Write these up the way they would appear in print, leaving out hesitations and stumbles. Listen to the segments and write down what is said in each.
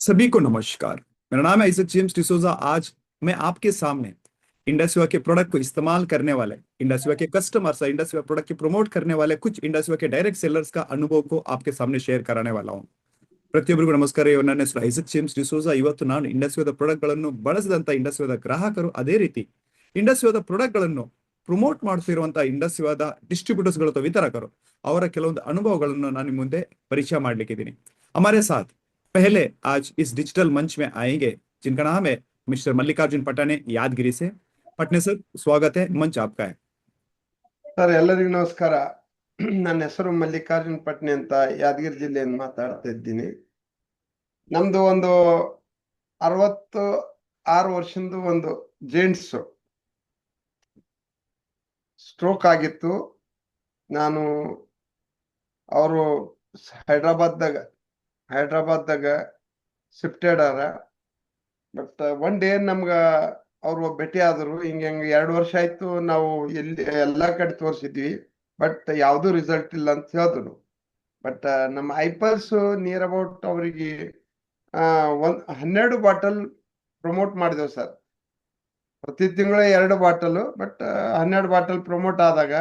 सभी को नमस्कार। मेरा नाम है आइजक जेम्स डिसोजा। आज मैं आपके सामने इंडस्ट्रिया के प्रोडक्ट को इस्तेमाल करने वाले, इंडस्ट्रिया के कस्टमर्स, इंडस्ट्रिया प्रोडक्ट की प्रमोट करने वाले कुछ इंडस्ट्रिया के डायरेक्ट सेलर्स का अनुभव को आपके सामने शेयर कराने वाला हूँ। ಪ್ರತಿಯೊಬ್ಬರಿಗೂ ನಮಸ್ಕಾರ. ನನ್ನ ಹೆಸರು ಐಸಕ್ ಜೇಮ್ಸ್ ಡಿಸೋಜಾ. ಇವತ್ತು ನಾನು ಇಂಡಸ್ಟ್ರಿಯಾದ ಪ್ರಾಡಕ್ಟ್ಗಳನ್ನು ಬಳಸಿದಂತ ಇಂಡಸ್ಟ್ರಿಯಾದ ಗ್ರಾಹಕರು, ಅದೇ ರೀತಿ ಇಂಡಸ್ಟ್ರಿಯಾದ ಪ್ರಾಡಕ್ಟ್ಗಳನ್ನು ಪ್ರಮೋಟ್ ಮಾಡ್ತಿರುವಂತಹ ಇಂಡಸ್ಟ್ರಿಯಾದ ಡಿಸ್ಟ್ರಿಬ್ಯೂಟರ್ಸ್ ಗಳು ಅಥವಾ ವಿತರಕರು ಅವರ ಕೆಲವೊಂದು ಅನುಭವಗಳನ್ನು ನಾನು ನಿಮ್ಮ ಮುಂದೆ ಪರಿಚಯ ಮಾಡ್ಲಿಕ್ಕಿದ್ದೀನಿ. हमारे साथ पहले आज इस डिजिटल मंच में आएंगे जिनका नाम है मिस्टर मल्लिकार्जुन पटाने, यादगिरी से. पटने सर, स्वागत है, मंच आपका है. ಸರ್, ಎಲ್ಲರಿಗೂ ನಮಸ್ಕಾರ. ನನ್ನ ಹೆಸರು ಮಲ್ಲಿಕಾರ್ಜುನ್ ಪಟ್ನೆ ಅಂತ, ಯಾದಗಿರಿ ಜಿಲ್ಲೆಯಿಂದ ಮಾತಾಡ್ತಾ ಇದ್ದೀನಿ. ನಮ್ದು ಒಂದು 66 ವರ್ಷದ ಒಂದು ಜೇಂಟ್ಸ್ ಸ್ಟ್ರೋಕ್ ಆಗಿತ್ತು. ನಾನು ಅವರು ಹೈದ್ರಾಬಾದ್ದಾಗ ಶಿಫ್ಟೆಡ್ ಆರ. ಬಟ್ ಒನ್ ಡೇ ನಮ್ಗ ಅವ್ರು ಭೇಟಿ ಆದ್ರು. ಹಿಂಗೆ 2 ವರ್ಷ ಆಯ್ತು, ನಾವು ಎಲ್ಲಾ ಕಡೆ ತೋರಿಸಿದ್ವಿ, ಬಟ್ ಯಾವ್ದು ರಿಸಲ್ಟ್ ಇಲ್ಲ ಅಂತ ಹೇಳಿದ್ರು. ಬಟ್ ನಮ್ಮ ಐಪಲ್ಸ್ ನಿಯರ್ ಅಬೌಟ್ ಅವರಿಗೆ 12 ಬಾಟಲ್ ಪ್ರಮೋಟ್ ಮಾಡಿದೆವು ಸರ್. ಪ್ರತಿ ತಿಂಗಳ 2 ಬಾಟಲ್, ಬಟ್ 12 ಬಾಟಲ್ ಪ್ರಮೋಟ್ ಆದಾಗ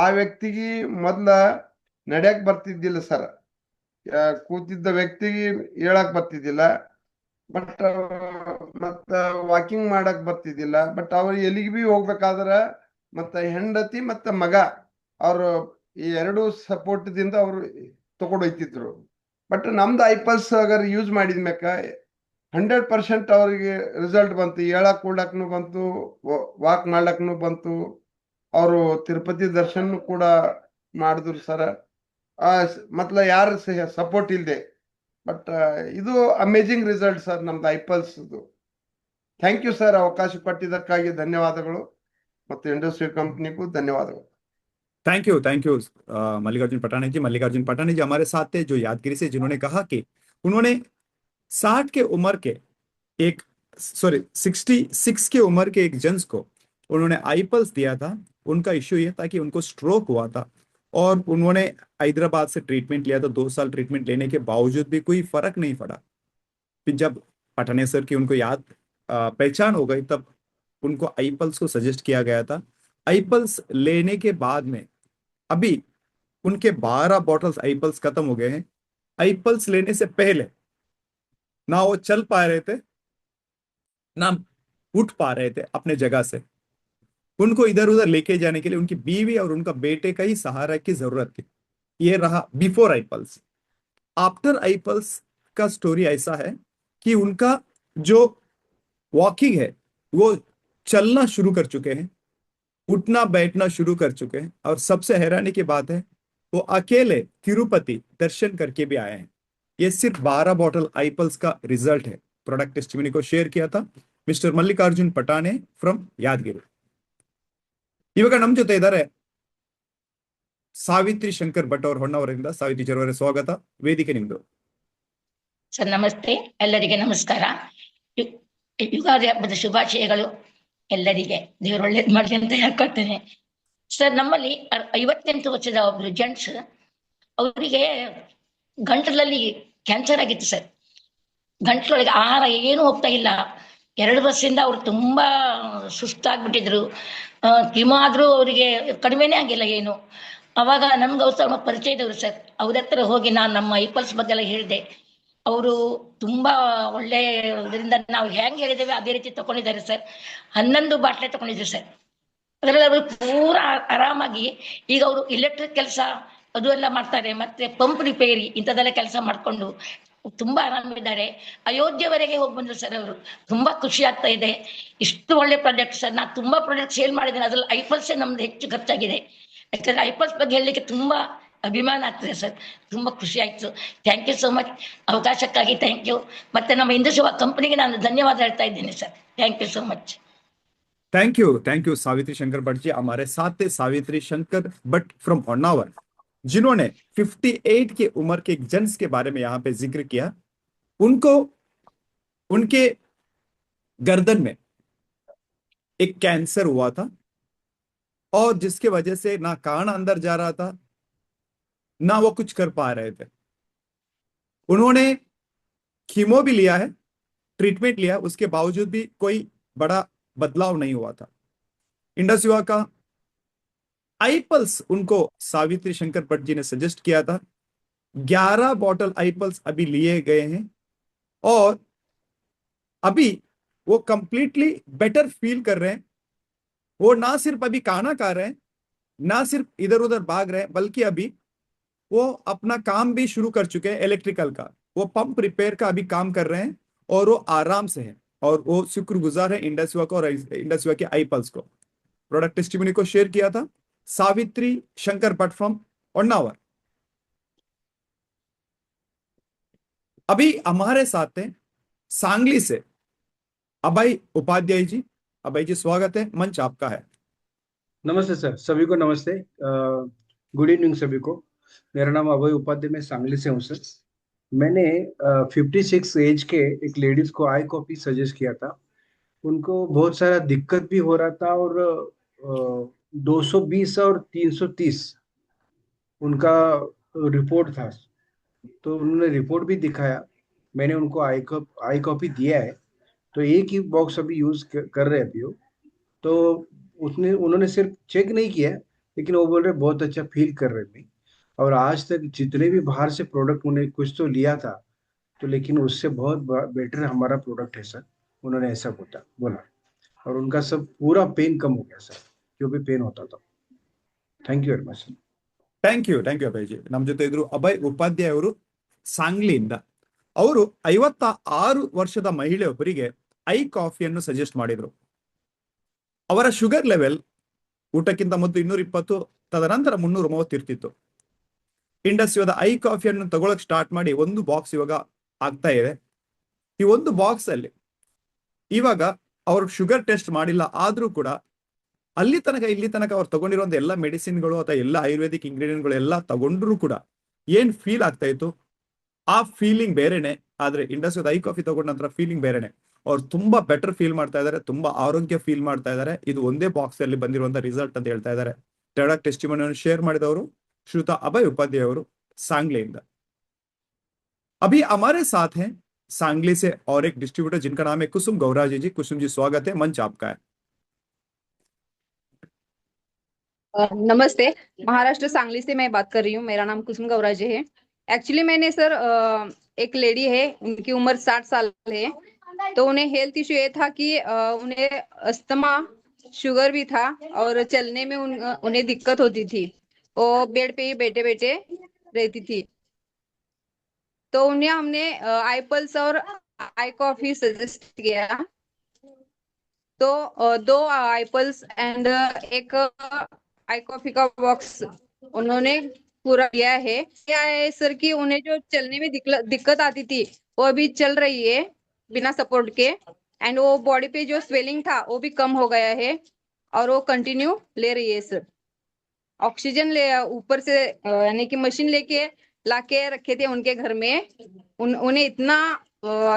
ಆ ವ್ಯಕ್ತಿಗೆ ಮೊದ್ಲ ನಡ್ಯಕ್ ಬರ್ತಿದ್ದಿಲ್ಲ ಸರ್. ಕೂತಿದ್ದ ವ್ಯಕ್ತಿಗೆ ಹೇಳಕ್ ಬರ್ತಿದ್ದಿಲ್ಲ, ಬಟ್ ಮತ್ತ ವಾಕಿಂಗ್ ಮಾಡಕ್ ಬರ್ತಿದ್ದಿಲ್ಲ. ಬಟ್ ಅವ್ರು ಎಲ್ಲಿಗೆ ಬಿ ಹೋಗ್ಬೇಕಾದ್ರ ಮತ್ತ ಹೆಂಡತಿ ಮತ್ತ ಮಗ ಅವರು ಈ 2 ಸಪೋರ್ಟ್ ದಿಂದ ಅವರು ತಗೊಂಡೋಯ್ತಿದ್ರು. ಬಟ್ ನಮ್ದು ಐಪಲ್ಸ್ ಅಗರ್ ಯೂಸ್ ಮಾಡಿದ್ಮ್ಯಾಕ 100% ಅವ್ರಿಗೆ ರಿಸಲ್ಟ್ ಬಂತು. ಹೇಳಕ್ ಕೂಡಕ್ನು ಬಂತು, ವಾಕ್ ಮಾಡ್ಲಕ್ನು ಬಂತು. ಅವರು ತಿರುಪತಿ ದರ್ಶನ್ ಕೂಡ ಮಾಡಿದ್ರು ಸರ್. ಮತ್ಲ ಯಾರು ಸಪೋರ್ಟ್ ಇಲ್ದೆ. ಬಟ್ ಇದು ಅಮೇಜಿಂಗ್ ರಿಸಲ್ಟ್ ಸರ್ ನಮ್ದು ಐಪಲ್ಸ್. ಥ್ಯಾಂಕ್ ಯು ಸರ್, ಅವಕಾಶ ಕೊಟ್ಟಿದ್ದಕ್ಕಾಗಿ ಧನ್ಯವಾದಗಳು, ಮತ್ತು ಇಂಡಸ್ಟ್ರಿ ಕಂಪ್ನಿಗೂ ಧನ್ಯವಾದಗಳು. थैंक यू मल्लिकार्जुन पटाने जी. मल्लिकार्जुन पटाने जी हमारे साथ थे जो यादगिरी से, जिन्होंने कहा कि उन्होंने 60 के उम्र के एक 66 के उम्र के एक जेंट्स को उन्होंने आईपल्स दिया था. उनका इश्यू ये था कि उनको स्ट्रोक हुआ था और उन्होंने हैदराबाद से ट्रीटमेंट लिया था. 2 साल ट्रीटमेंट लेने के बावजूद भी कोई फर्क नहीं पड़ा. फिर जब पठाने सर की उनको पहचान हो गई, तब उनको आईपल्स को सजेस्ट किया गया था. आईपल्स लेने के बाद में अभी उनके 12 बॉटल्स आईपल्स खत्म हो गए हैं. आईपल्स लेने से पहले ना वो चल पा रहे थे, ना उठ पा रहे थे अपने जगह से. उनको इधर उधर लेके जाने के लिए उनकी बीवी और उनका बेटे का ही सहारा की जरूरत थी. ये रहा बिफोर आईपल्स. आफ्टर आईपल्स का स्टोरी ऐसा है कि उनका जो वॉकिंग है वो चलना शुरू कर चुके हैं, उठना बैठना शुरू कर चुके हैं. और सबसे हैरानी की बात है, वो अकेले तिरुपति दर्शन करके भी आए हैं. ये सिर्फ 12 बॉटल आईपल्स का रिजल्ट है. प्रोडक्ट टेस्टिमनी को शेयर किया था ಮಿಸ್ಟರ್ ಮಲ್ಲಿಕಾರ್ಜುನ್ ಪಟಾನೆ ಫ್ರಮ್ ಯಾದಗಿರಿ. ಇವಾಗ ನಮ್ಮ ಜೊತೆ ಇದ್ದಾರೆ ಸಾವಿತ್ರಿ ಶಂಕರ್ ಭಟ್ ಅವರು ಹೊನ್ನವರಿಂದ. ಸಾವಿತ್ರಿ ಜರವರ ಸ್ವಾಗತ, ವೇದಿಕೆ ನಿಮ್ದು. ಸರ್ ನಮಸ್ತೆ, ಎಲ್ಲರಿಗೆ ನಮಸ್ಕಾರ. ಯುಗಾದಿ ಹಬ್ಬದ ಶುಭಾಶಯಗಳು ಎಲ್ಲರಿಗೆ. ದೇವರು ಒಳ್ಳೇದು ಮಾಡಲಿ ಅಂತ ಹೇಳ್ಕೊಳ್ತೇನೆ. ಸರ್, ನಮ್ಮಲ್ಲಿ 58 ವರ್ಷದ ಒಬ್ರು ಜೆಂಟ್ಸ್, ಅವರಿಗೆ ಗಂಟಲಲ್ಲಿ ಕ್ಯಾನ್ಸರ್ ಆಗಿತ್ತು ಸರ್. ಗಂಟಲೊಳಗೆ ಆಹಾರ ಏನು ಹೋಗ್ತಾ ಇಲ್ಲ. 2 ವರ್ಷದಿಂದ ಅವ್ರು ತುಂಬಾ ಸುಸ್ತಾಗ್ಬಿಟ್ಟಿದ್ರು. ಕಿಮೋ ಆದ್ರೂ ಅವರಿಗೆ ಕಡಿಮೆನೇ ಆಗಿಲ್ಲ ಏನು. ಅವಾಗ ನಮ್ಗೆ ಅವ್ರ ಪರಿಚಯ ಇದ್ದವರು ಸರ್. ಅವ್ರ ಹತ್ರ ಹೋಗಿ ನಾನು ನಮ್ಮ ಐಪಲ್ಸ್ ಬಗ್ಗೆ ಎಲ್ಲ ಹೇಳಿದೆ. ಅವರು ತುಂಬಾ ಒಳ್ಳೆ ಇದರಿಂದ ನಾವು ಹೆಂಗ್ ಹೇಳಿದ್ದೇವೆ ಅದೇ ರೀತಿ ತಗೊಂಡಿದ್ದಾರೆ ಸರ್. 11 ಬಾಟ್ಲೆ ತಗೊಂಡಿದ್ರು ಸರ್. ಅದರಲ್ಲಿ ಅವರು ಪೂರಾ ಆರಾಮಾಗಿ ಈಗ ಅವರು ಇಲೆಕ್ಟ್ರಿಕ್ ಕೆಲಸ ಅದು ಎಲ್ಲ ಮಾಡ್ತಾರೆ, ಮತ್ತೆ ಪಂಪ್ ರಿಪೇರಿ ಇಂಥದ್ದೆಲ್ಲ ಕೆಲಸ ಮಾಡ್ಕೊಂಡು ತುಂಬಾ ಆರಾಮಿದ್ದಾರೆ. ಅಯೋಧ್ಯೆವರೆಗೆ ಹೋಗಿ ಬಂದ್ರು ಸರ್. ಅವರು ತುಂಬಾ ಖುಷಿ ಆಗ್ತಾ ಇದೆ. ಇಷ್ಟು ಒಳ್ಳೆ ಪ್ರಾಡಕ್ಟ್ ಸರ್. ನಾನು ತುಂಬಾ ಪ್ರಾಡಕ್ಟ್ ಸೇಲ್ ಮಾಡಿದ್ದೇನೆ, ಅದ್ರಲ್ಲಿ ಐಪಲ್ಸೇ ನಮ್ದು ಹೆಚ್ಚು ಖರ್ಚಾಗಿದೆ. ಯಾಕಂದ್ರೆ ಐಪಲ್ಸ್ ಬಗ್ಗೆ ಹೇಳಲಿಕ್ಕೆ ತುಂಬಾ ಅಭಿಮಾನ ಆಗ್ತದೆ ಸರ್. ತುಂಬಾ ಖುಷಿ ಆಯ್ತು. ಥ್ಯಾಂಕ್ ಯು ಸೋ ಮಚ್, ಅವಕಾಶಕ್ಕಾಗಿ ಥ್ಯಾಂಕ್ ಯು. ಮತ್ತೆ ನಮ್ಮ ಇಂಡಸ್ಟ್ರಿ ಕಂಪನಿಗೆ ನಾನು ಧನ್ಯವಾದ ಹೇಳ್ತಾ ಇದ್ದೇನೆ sir. Thank you so much. Thank you Savitri Shankar Bhatt ji. हमारे साथ थे सावित्री शंकर भट्ट फ्रॉम होन्नावर, जिन्होंने 58 की उम्र के एक जेंट्स के बारे में यहाँ पे जिक्र किया. उनको उनके गर्दन में एक कैंसर हुआ था और जिसके वजह से ना कान अंदर जा रहा था, ना वो कुछ कर पा रहे थे. उन्होंने कीमो भी लिया है, ट्रीटमेंट लिया, उसके बावजूद भी कोई बड़ा बदलाव नहीं हुआ था। इंडस युवा का आई पल्स उनको सावित्री शंकर भट्ट जी ने सजेस्ट किया था। 11 बॉटल आई पल्स अभी लिए गए हैं और अभी वो कंप्लीटली बेटर फील कर रहे हैं। वो ना सिर्फ अभी खाना खा रहे हैं, ना सिर्फ इधर उधर भाग रहे हैं, बल्कि अभी वो अपना काम भी शुरू कर चुके हैं इलेक्ट्रिकल का। वो पंप रिपेयर का अभी काम कर रहे हैं और वो आराम से है और वो शुक्रगुजार है इंडस युवा को और इंडस युवा के आई पल्स को। प्रोडक्ट टेस्टिमोनी को शेयर किया था सावित्री शंकर भट्ट फ्रॉम होन्नावर। अभी हमारे साथ हैं सांगली से अभय उपाध्याय जी। अभय जी स्वागत है, मंच आपका है। नमस्ते सर, सभी को नमस्ते। गुड इवनिंग सभी को। मेरा नाम अभय उपाध्याय, मैं सांगली से हूँ सर। मैंने 56 एज के एक लेडीज को आई कॉफी सजेस्ट किया था। उनको बहुत सारा दिक्कत भी हो रहा था और 220 और 330 उनका रिपोर्ट था। तो उन्होंने रिपोर्ट भी दिखाया। मैंने उनको आई कॉफी दिया है, तो एक ही बॉक्स अभी यूज कर रहे हैं अभी वो। तो उसने उन्होंने सिर्फ चेक नहीं किया, लेकिन वो बोल रहे बहुत अच्छा फील कर रहे थे। और आज तक जितने भी बाहर से प्रोडक्ट उन्हें कुछ तो लिया था, तो लेकिन उससे बहुत बेटर हमारा प्रोडक्ट है सर। उन्होंने ऐसा बोला और उनका सब पूरा पेन कम हो गया सर, जो भी पेन होता था। Thank you very much sir. Thank you Abhay ji. ನಮ್ಮ ಜೊತೆ ಇದ್ರು ಅಭಯ್ ಉಪಾಧ್ಯಾಯ ಅವರು ಸಾಂಗ್ಲಿಯಿಂದ. ಅವರು 56 ವರ್ಷದ ಮಹಿಳೆಯೊಬ್ಬರಿಗೆ ಐ ಕಾಫಿಯನ್ನು ಸಜೆಸ್ಟ್ ಮಾಡಿದ್ರು. ಅವರ ಶುಗರ್ ಲೆವೆಲ್ ಊಟಕ್ಕಿಂತ ಮೊದಲು 220, ತದನಂತರ 330 ಇರ್ತಿತ್ತು. ಇಂಡಸ್ ಯುವದ ಐ ಕಾಫಿಯನ್ನು ತಗೊಳಕ್ ಸ್ಟಾರ್ಟ್ ಮಾಡಿ ಒಂದು ಬಾಕ್ಸ್ ಇವಾಗ ಆಗ್ತಾ ಇದೆ. ಈ ಒಂದು ಬಾಕ್ಸ್ ಅಲ್ಲಿ ಇವಾಗ ಅವ್ರು ಶುಗರ್ ಟೆಸ್ಟ್ ಮಾಡಿಲ್ಲ, ಆದ್ರೂ ಕೂಡ ಇಲ್ಲಿ ತನಕ ಅವ್ರು ತಗೊಂಡಿರುವಂತ ಎಲ್ಲ ಮೆಡಿಸಿನ್ಗಳು ಅಥವಾ ಎಲ್ಲ ಆಯುರ್ವೇದಿಕ್ ಇಂಗ್ರೀಡಿಯೆಂಟ್ಗಳು ಎಲ್ಲ ತಗೊಂಡ್ರು ಕೂಡ ಏನ್ ಫೀಲ್ ಆಗ್ತಾ ಇತ್ತು ಆ ಫೀಲಿಂಗ್ ಬೇರೆನೆ. ಆದ್ರೆ ಇಂಡಸ್ ಐ ಕಾಫಿ ತಗೊಂಡ ನಂತರ ಫೀಲಿಂಗ್ ಬೇರೆನೆ. ಅವ್ರು ತುಂಬಾ ಬೆಟರ್ ಫೀಲ್ ಮಾಡ್ತಾ ಇದಾರೆ, ತುಂಬಾ ಆರೋಗ್ಯ ಫೀಲ್ ಮಾಡ್ತಾ ಇದಾರೆ. ಇದು ಒಂದೇ ಬಾಕ್ಸ್ ಅಲ್ಲಿ ಬಂದಿರುವಂತ ರಿಸಲ್ಟ್ ಅಂತ ಹೇಳ್ತಾ ಇದಾರೆ. ಪ್ರಾಡಕ್ಟ್ ಟೆಸ್ಟಿಮೋನಿಯನ್ನು ಶೇರ್ ಮಾಡಿದವರು ಶ್ರೀಯುತ ಅಭಯ್ ಉಪಾಧ್ಯಾಯ ಅವರು सांगलीಯಿಂದ. अभी हमारे साथ हैं सांगली से और एक डिस्ट्रीब्यूटर जिनका नाम है कुसुम गौराजी जी. कुसुम जी स्वागत है, मंच आपका है. नमस्ते। महाराष्ट्र सांगली से मैं बात कर रही हूँ। मेरा नाम कुसुम गौराजे है। एक्चुअली मैंने सर एक लेडी है, उनकी उम्र 60 साल है। तो उन्हें हेल्थ इश्यू ये था कि उन्हें अस्थमा, शुगर भी था और चलने में उन्हें दिक्कत होती थी। वो बेड पे ही बैठे बैठे रहती थी। तो उन्हें हमने आई पल्स और आई कॉफी सजेस्ट किया। तो 2 आई पल्स एंड एक आई कॉफी का बॉक्स उन्होंने पूरा किया है। क्या है सर कि उन्हें जो चलने में दिक्कत आती थी वो अभी चल रही है बिना सपोर्ट के। एंड वो बॉडी पे जो स्वेलिंग था वो भी कम हो गया है और वो कंटिन्यू ले रही है सर। ऑक्सीजन ले ऊपर से यानी कि मशीन लेके लाके रखे थे उनके घर में। उन्हें इतना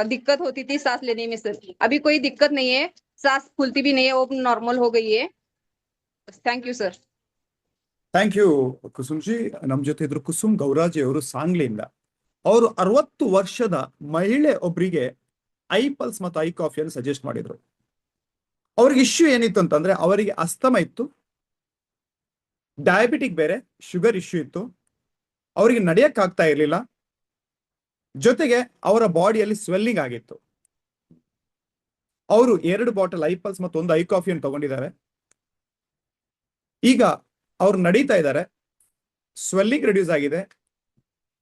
दिक्कत होती थी सांस लेने में सर। अभी कोई दिक्कत नहीं है, सांस फूलती भी नहीं है, वो नॉर्मल हो गई है। Thank you sir. Thank you Kusum ji. ನಮ್ಮ ಜೊತೆ ಇದ್ರು ಕುಸುಮ್ ಗೌರಾಜಿ ಅವರು ಸಾಂಗ್ಲಿಯಿಂದ. ಅವರು 60 ವರ್ಷದ ಮಹಿಳೆ ಒಬ್ಬರಿಗೆ ಐ ಪಲ್ಸ್ ಮತ್ತು ಐ ಕಾಫಿಯನ್ನು ಸಜೆಸ್ಟ್ ಮಾಡಿದ್ರು. ಅವ್ರಿಗೆ ಇಶ್ಯೂ ಏನಿತ್ತು ಅಂತಂದ್ರೆ ಅವರಿಗೆ ಅಸ್ತಮ ಇತ್ತು, ಡಯಾಬಿಟಿಕ್ ಬೇರೆ, ಶುಗರ್ ಇಶ್ಯೂ ಇತ್ತು, ಅವರಿಗೆ ನಡೆಯಕ್ ಆಗ್ತಾ ಇರ್ಲಿಲ್ಲ, ಜೊತೆಗೆ ಅವರ ಬಾಡಿಯಲ್ಲಿ ಸ್ವೆಲ್ಲಿಂಗ್ ಆಗಿತ್ತು. ಅವರು 2 ಬಾಟಲ್ ಐ ಪಲ್ಸ್ ಮತ್ತು 1 ಐ ಕಾಫಿಯನ್ನು ತಗೊಂಡಿದ್ದಾರೆ. ಈಗ ಅವ್ರು ನಡೀತಾ ಇದ್ದಾರೆ, ಸ್ವೆಲ್ಲಿಂಗ್ ರಿಡ್ಯೂಸ್ ಆಗಿದೆ,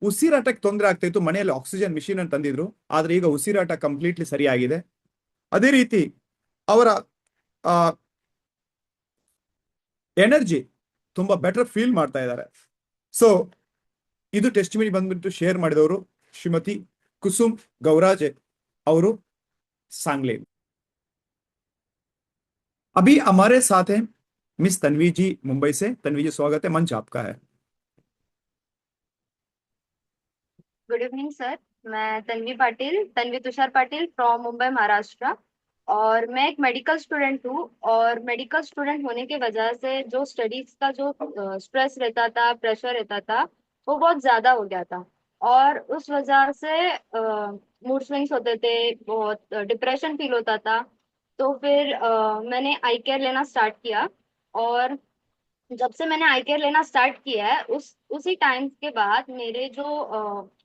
ಉಸಿರಾಟಕ್ಕೆ ತೊಂದರೆ ಆಗ್ತಾ ಇತ್ತು. ಮನೆಯಲ್ಲಿ ಆಕ್ಸಿಜನ್ ಮಿಷಿನ್ ಅನ್ನು ತಂದಿದ್ರು, ಆದ್ರೆ ಈಗ ಉಸಿರಾಟ ಕಂಪ್ಲೀಟ್ಲಿ ಸರಿಯಾಗಿದೆ. ಅದೇ ರೀತಿ ಅವರ ಎನರ್ಜಿ ತುಂಬಾ ಬೆಟರ್ ಫೀಲ್ ಮಾಡ್ತಾ ಇದ್ದಾರೆ. ಸೊ ಇದು ಟೆಸ್ಟಿಮನಿ ಬಂದ್ಬಿಟ್ಟು ಶೇರ್ ಮಾಡಿದವರು ಶ್ರೀಮತಿ ಕುಸುಮ್ ಗೌರಾಜೆ ಅವರು सांगली. अभी हमारे साथ हैं मिस तन्वी जी मुंबई से. तन्वी जी स्वागत है, मंच आपका है. Good evening sir. मैं तन्वी तुषार पाटिल फ्रॉम मुंबई महाराष्ट्र। और मैं एक मेडिकल स्टूडेंट हूँ। और मेडिकल स्टूडेंट होने की वजह से जो स्टडीज का जो स्ट्रेस रहता था, प्रेशर रहता था, वो बहुत ज्यादा हो गया था। और उस वजह से मूड स्विंग्स होते थे, बहुत डिप्रेशन फील होता था। तो फिर मैंने आई केयर लेना स्टार्ट किया। और जब से मैंने आई केयर लेना स्टार्ट किया है, उसी टाइम के बाद मेरे जो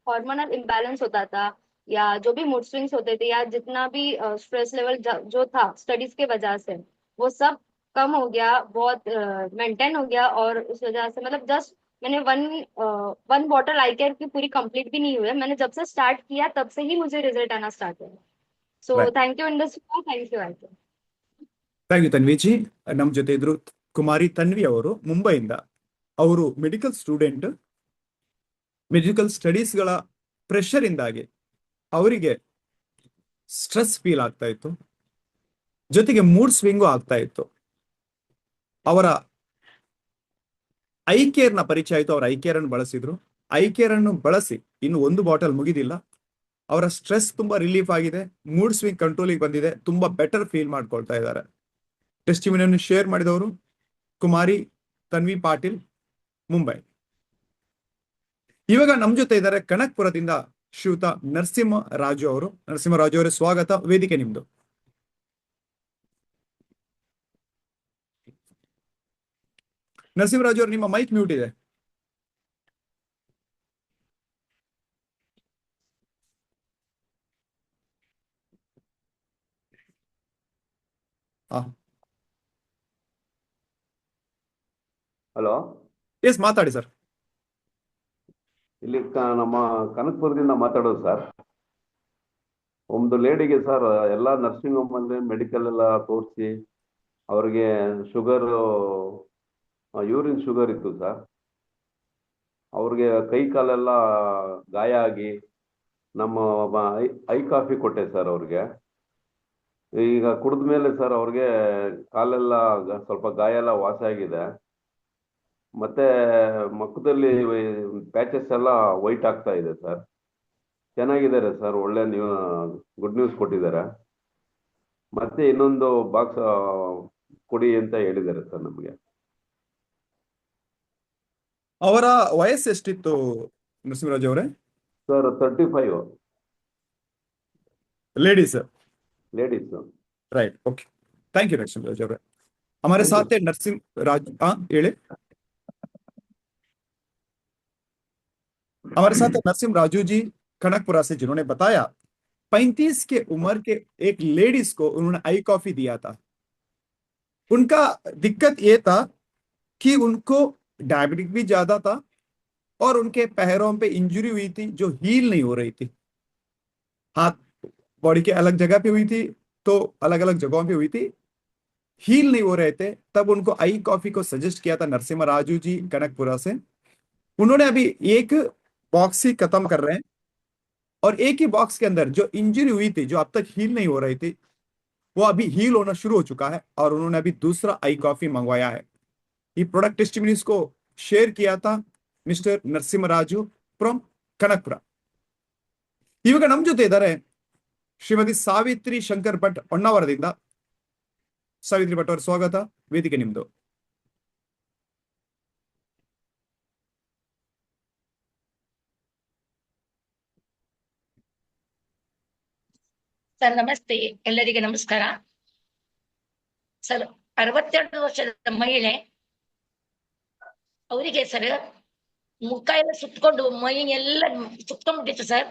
हार्मोनल इम्बैलेंस होता था, या जो भी मूड स्विंग्स होते थे, या जितना भी स्ट्रेस लेवल जो था स्टडीज के वजह से, वो सब कम हो गया, बहुत मेंटेन हो गया। और उस वजह से मतलब जस्ट मैंने वन बॉटल आई केयर की पूरी कंप्लीट भी नहीं हुई है, मैंने जब से स्टार्ट किया तब से ही मुझे रिजल्ट आना स्टार्ट हुआ। So Right. Thank you industry, thank you I care. Thank you ತನ್ವಿಜಿ. ನಮ್ಮ ಜೊತೆ ಇದ್ರು ಕುಮಾರಿ ತನ್ವಿ ಅವರು ಮುಂಬೈಯಿಂದ. ಅವರು ಮೆಡಿಕಲ್ ಸ್ಟೂಡೆಂಟ್. ಮೆಡಿಕಲ್ ಸ್ಟಡೀಸ್ಗಳ ಪ್ರೆಷರ್ ಇಂದಾಗಿ ಅವರಿಗೆ ಸ್ಟ್ರೆಸ್ ಫೀಲ್ ಆಗ್ತಾ ಇತ್ತು, ಜೊತೆಗೆ ಮೂಡ್ ಸ್ವಿಂಗು ಆಗ್ತಾ ಇತ್ತು. ಅವರ ಐ ಕೇರ್ ನ ಪರಿಚಯ ಆಯಿತು. ಅವರ ಐ ಕೇರ್ ಅನ್ನು ಬಳಸಿದ್ರು. ಐ ಕೇರ್ ಅನ್ನು ಬಳಸಿ ಇನ್ನು ಒಂದು ಬಾಟಲ್ ಮುಗಿದಿಲ್ಲ. ಅವರ ಸ್ಟ್ರೆಸ್ ತುಂಬಾ ರಿಲೀಫ್ ಆಗಿದೆ, ಮೂಡ್ ಸ್ವಿಂಗ್ ಕಂಟ್ರೋಲಿಗೆ ಬಂದಿದೆ, ತುಂಬಾ ಬೆಟರ್ ಫೀಲ್ ಮಾಡ್ಕೊಳ್ತಾ ಇದ್ದಾರೆ. ಟೆಸ್ಟಿಮಿನಿಯನ್ನು ಶೇರ್ ಮಾಡಿದವರು ಕುಮಾರಿ ತನ್ವಿ ಪಾಟೀಲ್, ಮುಂಬೈ. ಇವಾಗ ನಮ್ಮ ಜೊತೆ ಇದ್ದಾರೆ ಕನಕ್ಪುರದಿಂದ ಶ್ರೀಯುತ ನರಸಿಂಹರಾಜು ಅವರು. ನರಸಿಂಹರಾಜು ಅವರೇ ಸ್ವಾಗತ, ವೇದಿಕೆ ನಿಮ್ದು. ನರಸಿಂಹರಾಜು ಅವರು, ನಿಮ್ಮ ಮೈಕ್ ಮ್ಯೂಟ್ ಇದೆ. ಹಲೋ, ಎಸ್, ಮಾತಾಡಿ ಸರ್. ಇಲ್ಲಿ ನಮ್ಮ ಕನಕಪುರದಿಂದ ಮಾತಾಡೋದು ಸರ್. ಒಂದು ಲೇಡಿಗೆ ಸರ್ ಎಲ್ಲ ನರ್ಸಿಂಗ್ ಹೋಮ್ ಅಲ್ಲಿ ಮೆಡಿಕಲ್ ಎಲ್ಲ ತೋರಿಸಿ ಅವ್ರಿಗೆ ಶುಗರ್, ಯೂರಿನ್ ಶುಗರ್ ಇತ್ತು ಸರ್. ಅವ್ರಿಗೆ ಕೈ ಕಾಲೆಲ್ಲ ಗಾಯ ಆಗಿ ನಮ್ಮ ಐ ಕಾಫಿ ಕೊಟ್ಟೆ ಸರ್ ಅವ್ರಿಗೆ. ಈಗ ಕುಡಿದ ಮೇಲೆ ಸರ್ ಅವ್ರಿಗೆ ಕಾಲೆಲ್ಲ ಸ್ವಲ್ಪ ಗಾಯ ಎಲ್ಲ ವಾಸಿ ಆಗಿದೆ. ಮತ್ತೆ ಮುಖದಲ್ಲಿ ಪ್ಯಾಚಸ್ ಎಲ್ಲ ವೈಟ್ ಆಗ್ತಾ ಇದೆ ಸರ್. ಚೆನ್ನಾಗಿದ್ದಾರೆ ಸರ್, ಒಳ್ಳೆ ಗುಡ್ ನ್ಯೂಸ್ ಕೊಟ್ಟಿದ್ದಾರೆ. ಮತ್ತೆ ಇನ್ನೊಂದು ಬಾಕ್ಸ್ ಕೊಡಿ ಅಂತ ಹೇಳಿದ್ದಾರೆ ಸರ್ ನಮಗೆ. ಅವರ ವಯಸ್ಸು ಎಷ್ಟಿತ್ತು ನರಸಿಂಹರಾಜ್ ಅವರೇ? Sir 35 ladies ladies. Right, okay, thank you Narasimharaj ಅವರೇ. हमारे Thank साथ है नरसिंहराज, हाँ ಹೇಳಿ. हमारे साथ है नरसिंह राजू जी कनकपुरा से, जिन्होंने बताया 35 के उम्र के एक लेडीज को उन्होंने आई कॉफी दिया था. उनका दिक्कत ये था कि उनको डायबिटिक भी ज्यादा था और उनके पैरों पे इंजरी हुई थी जो हील नहीं हो रही थी. हाथ बॉडी के अलग जगह पे हुई थी, तो अलग अलग जगहों पे हुई थी, हील नहीं हो रहे थे. तब उनको आई कॉफी को सजेस्ट किया था नरसिंह राजू जी कनकपुरा से. उन्होंने अभी एक बॉक्स ही खत्म कर रहे हैं, और एक ही बॉक्स के अंदर जो इंजरी हुई थी, जो अब तक हील नहीं हो रही थी, वो अभी हील होना शुरू हो चुका है. और उन्होंने अभी दूसरा आई कॉफी मंगवाया है. ये प्रोडक्ट टेस्टिमनीज को शेयर किया था मिस्टर नरसिंह राजू फ्रॉम कनकपुरा. ಇವಾಗ ನಮ್ಮ ಜೊತೆ ಇದ್ದಾರೆ ಶ್ರೀಮತಿ ಸಾವಿತ್ರಿ ಶಂಕರ್ ಭಟ್ ಹೊನ್ನಾವರದಿಂದ. ಸಾವಿತ್ರಿ ಭಟ್ ಅವರ ಸ್ವಾಗತ, ವೇದಿಕೆ ನಿಮ್ದು. ಸರ್ ನಮಸ್ತೆ, ಎಲ್ಲರಿಗೆ ನಮಸ್ಕಾರ. ಸರ್ 62 ವರ್ಷದ ಮಹಿಳೆ, ಅವರಿಗೆ ಸರ್ ಮುಖ ಎಲ್ಲ ಸುತ್ತಕೊಂಡು ಮೈ ಎಲ್ಲ ಸುತ್ತಕೊಂಡ್ಬಿಟ್ಟಿತ್ತು ಸರ್.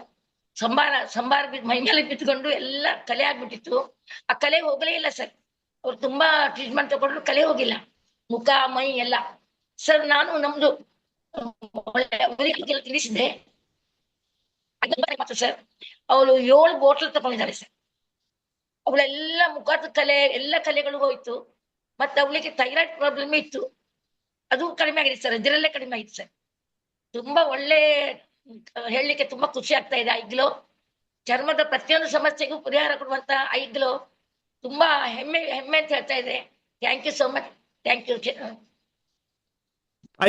ಸಂಬಾರ ಮೈ ಮೇಲೆ ಬಿತ್ಕೊಂಡು ಎಲ್ಲ ಕಲೆ ಆಗ್ಬಿಟ್ಟಿತ್ತು. ಆ ಕಲೆ ಹೋಗಲೇ ಇಲ್ಲ ಸರ್. ಅವ್ರು ತುಂಬಾ ಟ್ರೀಟ್ಮೆಂಟ್ ತಗೊಂಡ್ರು, ಕಲೆ ಹೋಗಿಲ್ಲ, ಮುಖ ಮೈ ಎಲ್ಲ. ಸರ್ ನಾನು ನಮ್ದು ಅವರಿಗೆ ತಿಳಿಸಿದ್ದೆ ಸರ್. ಅವಳು 7 ಬಾಟಲ್ ತಗೊಂಡಿದ್ದಾರೆ ಸರ್. ಅವಳೆಲ್ಲ ಮುಖದ ಕಲೆ ಎಲ್ಲ ಕಲೆಗಳು ಹೋಯ್ತು. ಮತ್ತೆ ಅವಳಿಗೆ ಥೈರಾಯ್ಡ್ ಪ್ರಾಬ್ಲಮ್ ಇತ್ತು, ಅದು ಕಡಿಮೆ ಆಗಿದೆ ಸರ್. ಇದರಲ್ಲೇ ಕಡಿಮೆ ಆಯ್ತು ಸರ್. ತುಂಬಾ ಒಳ್ಳೆ, ಹೇಳಲಿಕ್ಕೆ ತುಂಬಾ ಖುಷಿ ಆಗ್ತಾ ಇದೆ. ಐಗ್ಲೋ ಚರ್ಮದ ಪ್ರತಿಯೊಂದು ಸಮಸ್ಯೆಗೂ ಪರಿಹಾರ ಕೊಡುವಂತ ಐಗ್ಲೋ ತುಂಬಾ ಹೆಮ್ಮೆ ಅಂತ ಹೇಳ್ತಾ ಇದೆ. Thank you so much, thank you.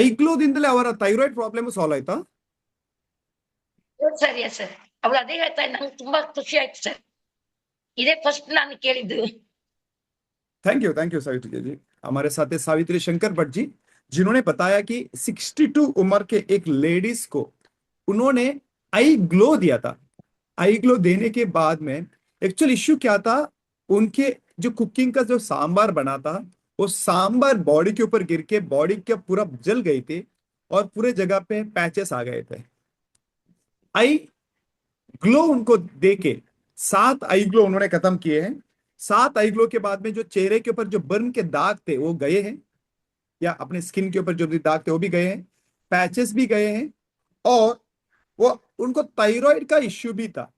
ಐಗ್ಲೋದಿಂದಲೇ ಅವರ ಥೈರಾಯ್ಡ್ ಪ್ರಾಬ್ಲಮ್ ಸಾಲ್ವ್ ಆಯ್ತಾ? ಸರ್ ಎಸ್ ಸರ್, ಅವಳು ಅದೇ ಹೇಳ್ತಾ ಇದ್ದ. ನಂಗೆ ತುಂಬಾ ಖುಷಿ ಆಯ್ತು ಸರ್. ಇದೇ ಫಸ್ಟ್ ನಾನು ಕೇಳಿದ್ದು. थैंक यू सावित्री जी. हमारे साथ है सावित्री शंकर भट्ट जी, जिन्होंने बताया कि 62 उम्र के एक लेडीज को उन्होंने आई ग्लो दिया था। आई ग्लो देने के बाद में एक्चुअल इश्यू क्या था, उनके जो कुकिंग का जो सांबार बना था, वो सांबार बॉडी के ऊपर गिर के बॉडी के पूरा जल गई थी और पूरे जगह पे पैचेस आ गए थे। आई ग्लो उनको देके 7 आई ग्लो उन्होंने खत्म किए हैं। 7 आई ग्लो के बाद में जो चेहरे के ऊपर जो बर्न के दाग थे वो गए हैं, या अपने स्किन के ऊपर जो भी दाग थे वो भी गए हैं, पैचेस भी गए हैं। और वो उनको थायराइड का इश्यू भी था,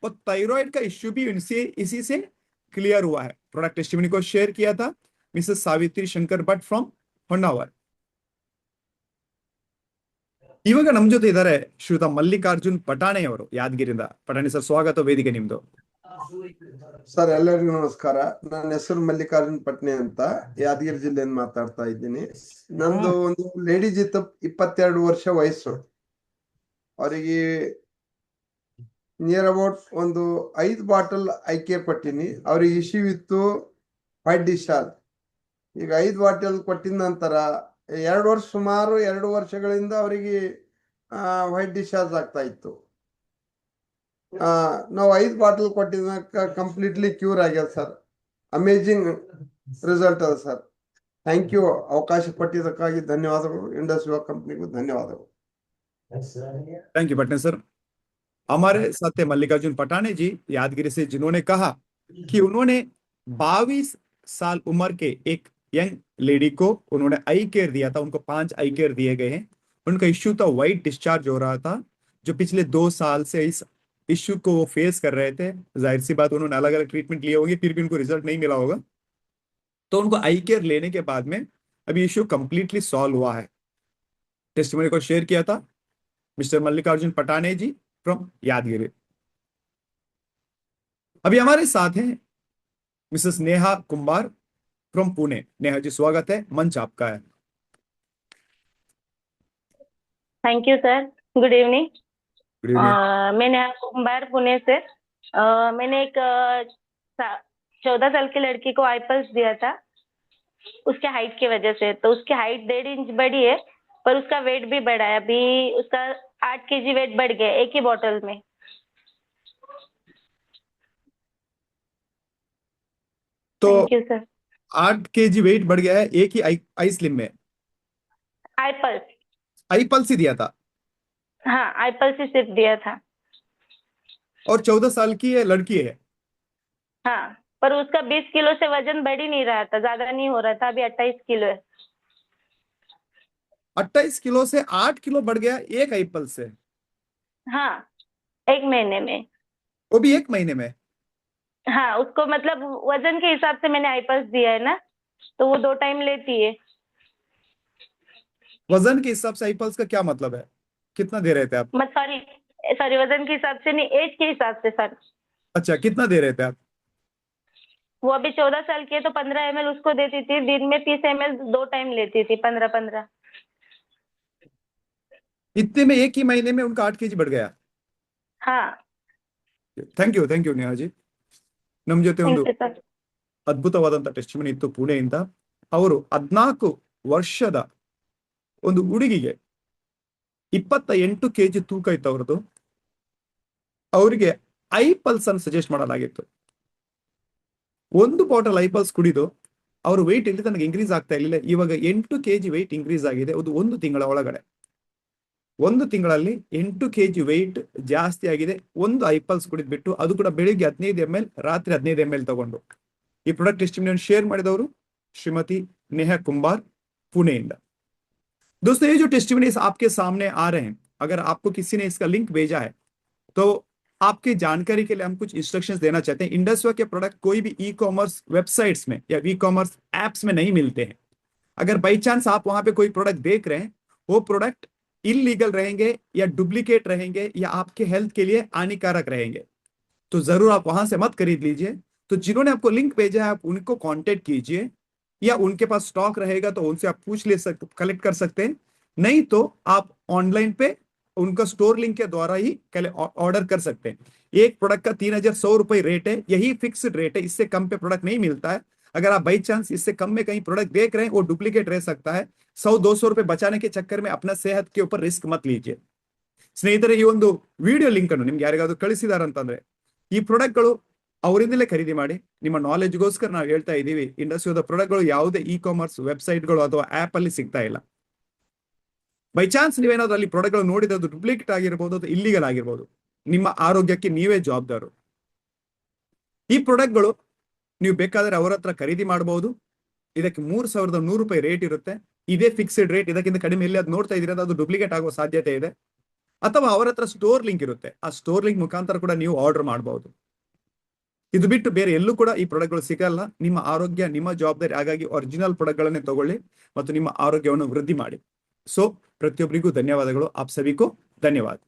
वो थायराइड का इश्यू भी इनसे इसी से क्लियर हुआ है। प्रोडक्ट टेस्टिमनी को शेयर किया था मिसेस सावित्री शंकर भट्ट फ्रॉम ಹೊನ್ನಾವರ್। ಇವಾಗ ನಮ್ ಜೊತೆ ಇದ್ದಾರೆ ಶ್ರೀಯುತ ಮಲ್ಲಿಕಾರ್ಜುನ್ ಪಟಾಣೆ ಅವರು ಯಾದಗಿರಿಯಿಂದ. ಪಟಾಣೆ ಸರ್, ಸ್ವಾಗತ, ವೇದಿಕೆ ನಿಮ್ದು. ಸರ್ ಎಲ್ಲರಿಗೂ ನಮಸ್ಕಾರ. ನನ್ನ ಹೆಸರು ಮಲ್ಲಿಕಾರ್ಜುನ್ ಪಟ್ನೆ ಅಂತ, ಯಾದಗಿರಿ ಜಿಲ್ಲೆಯಿಂದ ಮಾತಾಡ್ತಾ ಇದ್ದೀನಿ. ನಂದು ಒಂದು ಲೇಡೀಸ್ ಇತ್ತು, 22 ವರ್ಷ ವಯಸ್ಸು. ಅವರಿಗೆ ನಿಯರ್ ಅಬೌಟ್ ಒಂದು 5 ಬಾಟಲ್ ಐಕೆ ಕೊಟ್ಟಿನಿ. ಅವ್ರಿಗೆ ಇಶ್ಯೂ ಇತ್ತು ವೈಟ್ ಡಿಸ್ಚಾರ್ಜ್. ಈಗ 5 ಬಾಟಲ್ ಕೊಟ್ಟಿದ ನಂತರ 2 ವರ್ಷ, ಸುಮಾರು 2 ವರ್ಷಗಳಿಂದ ಅವರಿಗೆ ವೈಟ್ ಡಿಸ್ಚಾರ್ಜ್ ಆಗ್ತಾ ಇತ್ತು. ನಾವು 5 ಬಾಟಲ್ ಕೊಟ್ಟಿದ್ದ ಕಂಪ್ಲೀಟ್ಲಿ ಕ್ಯೂರ್ ಆಗ್ಯದ ಸರ್. ಅಮೇಜಿಂಗ್ ರಿಸಲ್ಟ್ ಅದ ಸರ್. Thank you. ಅವಕಾಶ ಕೊಟ್ಟಿದ್ದಕ್ಕಾಗಿ ಧನ್ಯವಾದಗಳು. ಇಂಡಸ್ ಯುವ ಕಂಪ್ನಿಗೂ ಧನ್ಯವಾದಗಳು. Thank you Patne sir. हमारे साथ थे मल्लिकार्जुन पटाने जी यादगिरी से, जिन्होंने कहा कि उन्होंने 22 साल उम्र के एक यंग लेडी को उन्होंने आई केयर दिया था। उनको 5 आई केयर दिए गए हैं। उनका इश्यू था वाइट डिस्चार्ज हो रहा था, जो पिछले 2 साल से इस इश्यू को वो फेस कर रहे थे। जाहिर सी बात, उन्होंने अलग अलग ट्रीटमेंट लिए होंगे, फिर भी उनको रिजल्ट नहीं मिला होगा। तो उनको आई केयर लेने के बाद में अभी इश्यू कंप्लीटली सॉल्व हुआ है। टेस्टिमनी को शेयर किया था मिस्टर मल्लिकार्जुन पटाने जी फ्रॉम यादगिरी। अभी हमारे साथ हैं मिसेस नेहा कुंभार फ्रॉम पुणे। नेहा जी, स्वागत है, मंच आपका है। Thank you sir. Good evening. Good evening. मैं नेहा कुंभार पुणे से। मैंने एक 14 साल की लड़की को आई पल्स दिया था उसके हाइट की वजह से। तो उसकी हाइट 1.5 इंच बढ़ी है, पर उसका वेट भी बढ़ा है। अभी उसका 8 केजी वेट बढ़ गया एक ही बॉटल में। तो thank you sir. 8 KG weight बढ़ गया है एक ही आई स्लिम में। आई पल्स। आई पल्स ही दिया था। हाँ, आई पल्स ही सिर्फ दिया था। और 14 साल की है, लड़की है। हाँ, पर उसका 20 किलो से वजन बढ़ ही नहीं रहा था, ज्यादा नहीं हो रहा था। अभी 28 किलो है। 28 किलो से 8 किलो बढ़ गया एक आई पल्स से। हाँ, 1 महीने में। वो भी 1 महीने में। हाँ, उसको मतलब वजन के हिसाब से मैंने आई पल्स दिया है ना, तो वो 2 टाइम लेती है। वजन के हिसाब से आई पल्स का क्या मतलब है? कितना दे रहे थे आप? सॉरी सॉरी, वजन के हिसाब से नहीं, एज के हिसाब से सर। अच्छा, कितना दे रहे थे आप? वो अभी 14 साल की है, तो 15 ml उसको देती थी। दिन में 30 ml 2 टाइम लेती थी, 15-15। इतने में एक ही महीने में उनका 8 केजी बढ़ गया। हाँ, ಥ್ಯಾಂಕ್ ಯು ನೇಹಾ ಜಿ. ನಮ್ ಜೊತೆ ಒಂದು ಥ್ಯಾಂಕ್ ಯು ಸರ್. ಅದ್ಭುತವಾದಂತ ಟೆಸ್ಟಿಮನಿ ಇತ್ತು ಪುಣೆಯಿಂದ. ಅವರು 14 ವರ್ಷದ ಒಂದು ಹುಡುಗಿಗೆ 28 ಕೆಜಿ ತೂಕ ಇತ್ತು ಅವರದು. ಅವರಿಗೆ ಐ ಪಲ್ಸ್ ಅನ್ನು ಸಜೆಸ್ಟ್ ಮಾಡಲಾಗಿತ್ತು. ಒಂದು ಬಾಟಲ್ ಐ ಪಲ್ಸ್ ಕುಡಿದು ಅವ್ರ ವೆಯ್ಟ್ ಇಲ್ಲಿ ತನಕ ಇನ್ಕ್ರೀಸ್ ಆಗ್ತಾ ಇರಲಿಲ್ಲ. ಇವಾಗ 8 ಕೆಜಿ ವೆಯ್ಟ್ ಇನ್ಕ್ರೀಸ್ ಆಗಿದೆ. ಅದು 1 ತಿಂಗಳ ಒಳಗಡೆ. 1 ತಿಂಗಳಲ್ಲಿ 8 ಕೆಜಿ ವೆಯ್ಟ್ ಜಾಸ್ತಿ ಆಗಿದೆ. ಒಂದು ಐ ಪಲ್ಸ್ ಕುಡಿದ್ಬಿಟ್ಟು, ಅದು ಕೂಡ ಬೆಳಿಗ್ಗೆ 15 ml, ರಾತ್ರಿ 15 ml ತಗೊಂಡು. ಈ ಪ್ರಾಡಕ್ಟ್ ಟೆಸ್ಟಿಮನಿ ಶೇರ್ ಮಾಡಿದವರು श्रीमती नेहा कुंभार पुणे इंदा। दोस्तों, ये जो टेस्टिमनीज आपके सामने आ रहे हैं, अगर आपको किसी ने इसका लिंक भेजा है तो आपकी जानकारी के लिए हम कुछ इंस्ट्रक्शंस देना चाहते हैं। इंडस्वा के प्रोडक्ट कोई भी ई कॉमर्स वेबसाइट्स में या ई कॉमर्स एप्स में नहीं मिलते हैं। अगर बाई चांस आप वहां पे कोई प्रोडक्ट देख रहे हैं, वो प्रोडक्ट इलीगल रहेंगे या डुप्लीकेट रहेंगे या आपके हेल्थ के लिए हानिकारक रहेंगे, तो जरूर आप वहां से मत खरीद लीजिए। तो जिन्होंने आपको लिंक भेजा है, आप उनको कांटेक्ट कीजिए, या उनके पास स्टॉक रहेगा तो उनसे आप पूछ ले सकते, कलेक्ट कर सकते हैं। नहीं तो आप ऑनलाइन पे उनका स्टोर लिंक के द्वारा ही ऑर्डर कर सकते हैं। एक प्रोडक्ट का 3100 रुपए रेट है, यही फिक्स्ड रेट है। इससे कम पे प्रोडक्ट नहीं मिलता है। अगर आप बाई चांस इससे कम में कहीं प्रोडक्ट देख रहे हैं, वो डुप्लीकेट रह सकता है। 100-200 रुपए बचाने के चक्कर में अपना सेहत के ऊपर रिस्क मत लीजिए। ಸ್ನೇಹಿತರೆ, ಈ ಒಂದು ವಿಡಿಯೋ ಲಿಂಕ್ ಅನ್ನು ನಿಮ್ಗೆ ಯಾರಿಗಾದ್ರೂ ಕಳಿಸಿದಾರಂತಂದ್ರೆ ಈ ಪ್ರಾಡಕ್ಟ್ಗಳು ಅವರಿಂದಲೇ ಖರೀದಿ ಮಾಡಿ. ನಿಮ್ಮ ನಾಲೆಜ್ಗೋಸ್ಕರ ನಾವು ಹೇಳ್ತಾ ಇದ್ದೀವಿ, ಇಂಡಸ್ಟ್ರಿಯದ ಪ್ರಾಡಕ್ಟ್ಗಳು ಯಾವುದೇ ಇ ಕಾಮರ್ಸ್ ವೆಬ್ಸೈಟ್ಗಳು ಅಥವಾ ಆಪ್ ಅಲ್ಲಿ ಸಿಗ್ತಾ ಇಲ್ಲ. ಬೈ ಚಾನ್ಸ್ ನೀವೇನಾದ್ರೂ ಅಲ್ಲಿ ಪ್ರಾಡಕ್ಟ್ಗಳು ನೋಡಿದ್ರೆ ಅದು ಡೂಪ್ಲಿಕೇಟ್ ಆಗಿರ್ಬೋದು, ಅದು ಇಲ್ಲಿಗಲ್ ಆಗಿರ್ಬೋದು, ನಿಮ್ಮ ಆರೋಗ್ಯಕ್ಕೆ ನೀವೇ ಜವಾಬ್ದಾರು. ಈ ಪ್ರಾಡಕ್ಟ್ಗಳು ನೀವು ಬೇಕಾದ್ರೆ ಅವರ ಹತ್ರ ಖರೀದಿ ಮಾಡಬಹುದು. ಇದಕ್ಕೆ 3,100 ರೂಪಾಯಿ ರೇಟ್ ಇರುತ್ತೆ. ಇದೇ ಫಿಕ್ಸ್ಡ್ ರೇಟ್. ಇದಕ್ಕಿಂತ ಕಡಿಮೆ ಎಲ್ಲಿ ಅದು ನೋಡ್ತಾ ಇದ್ರೆ ಅದು ಡೂಪ್ಲಿಕೇಟ್ ಆಗುವ ಸಾಧ್ಯತೆ ಇದೆ. ಅಥವಾ ಅವರ ಹತ್ರ ಸ್ಟೋರ್ ಲಿಂಕ್ ಇರುತ್ತೆ, ಆ ಸ್ಟೋರ್ ಲಿಂಕ್ ಮುಖಾಂತರ ಕೂಡ ನೀವು ಆರ್ಡರ್ ಮಾಡಬಹುದು. ಇದು ಬಿಟ್ಟು ಬೇರೆ ಎಲ್ಲೂ ಕೂಡ ಈ ಪ್ರಾಡಕ್ಟ್ಗಳು ಸಿಗಲ್ಲ. ನಿಮ್ಮ ಆರೋಗ್ಯ ನಿಮ್ಮ ಜವಾಬ್ದಾರಿ. ಹಾಗಾಗಿ ಒರಿಜಿನಲ್ ಪ್ರಾಡಕ್ಟ್ಗಳನ್ನೇ ತಗೊಳ್ಳಿ ಮತ್ತು ನಿಮ್ಮ ಆರೋಗ್ಯವನ್ನು ವೃದ್ಧಿ ಮಾಡಿ. ಸೊ ಪ್ರತಿಯೊಬ್ಬರಿಗೂ ಧನ್ಯವಾದಗಳು. ಆಪ್ ಸಭಿಗೂ ಧನ್ಯವಾದ.